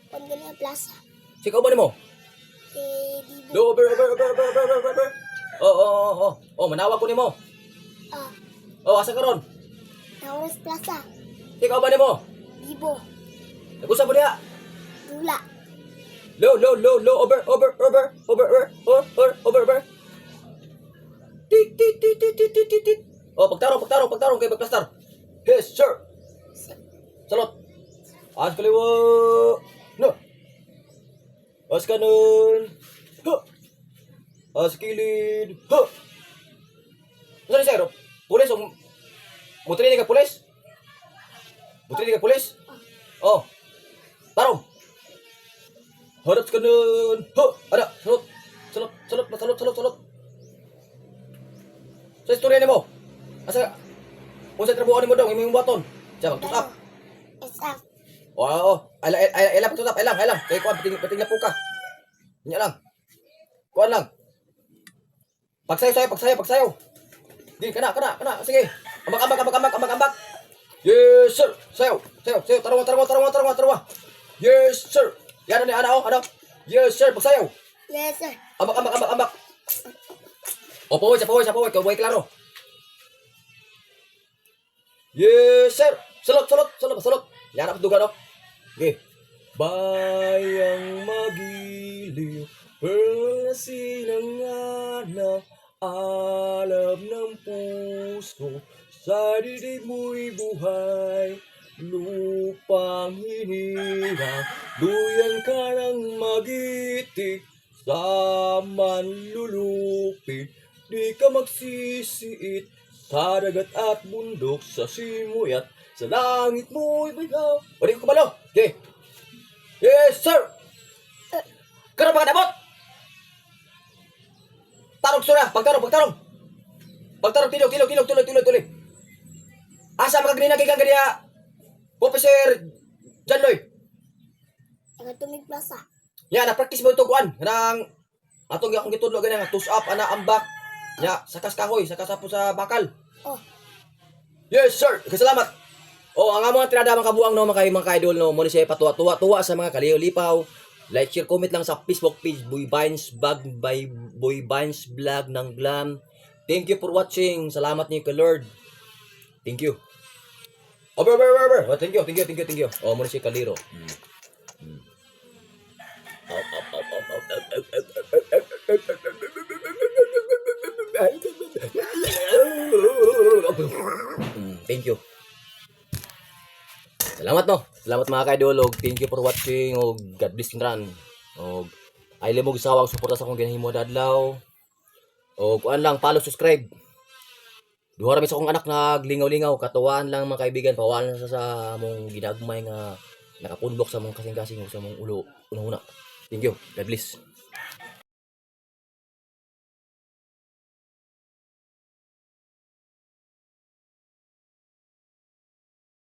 Kung ganyan plaza. Sikaw ba nimo? Dibo. Do, over. Oh, manawa ko nimo. Ah, Oh, asa karon? Taurus Plaza. Sikaw ba nimo? Dibo. Nag-usap mo diha. Dula. Low, over. Tit. Oh, pagtarong kay pagplastar. Yes, sir. Salot. As kaliwa. No. As kanon. Ha. As kilid. Ha. Ano ni sir? Pulis o mutri ni ka pulis? Mutri ni ka pulis? Oh. Tarong. Harap kanon. Ha. Ada. Salot. Sa istorya nimo. Asa? Kung sa trabaho nimo daw imong baton. Diya magtusap. Isang. Oo. Ay lang pagtusap, ay lang. Kay kuan pating na puka. Nya lang. Kuan lang. Pagsayaw. Di kana. Sige. Ambak. Yes, sir. Sayaw. Tarwa. Yes, sir. Yan ni ano. Yes, sir. Pagsayaw. Yes, sir. Ambak. O, paway. Kaway klaro. Yes, sir. Salot. Yan ako dugan, no? Okay. Bayang magiliw, pero sinangana, alam ng puso, sa didig mo'y buhay, lupang hinirang, duyan ka ng magitik, sa manlulupin, di ka magsisiit, sa dagat at bundok, sa simoy at sa langit mo'y bayaw. O di ko kumalo. Okay. Yes, sir. Karoon mga damot. Tarong sura. Pagtarong. Tilog. Tuloy. Asa makagrina kay kang ganyan, Officer John Lloyd. Taga-Tumig Plaza. Nya, na-practice mo ito kuan. Kanang atong akong gitudlo ganyan. Tush up, ana, ambak. Nya, sakas kahoy, sakas apo sa bakal. Oh, Yes, sir. Kasalamat. Oh, ang mga tinadamang kabuang no mga idol no, mo ni siya patuwa sa mga kaliw-lipaw. Like, share, comment lang sa Facebook page Boy Vines Vlog ng Glam. Thank you for watching. Salamat niyo kay Lord. Thank you. Over. Oh, thank you. Oh, mo ni siya kaliro. Thank you. Salamat mga ka-idol. Thank you for watching. God bless you ran. Ay limog sawang suporta sa akong ginahimo dadlaw. Kuan lang, follow, subscribe. Duha ra mi sa akong anak naglingaw-lingaw, katuwaan lang mga kaibigan, pawalan sa among ginagmay nga nakapunlok sa among kasing-kasing sa among ulo una. Thank you. God bless.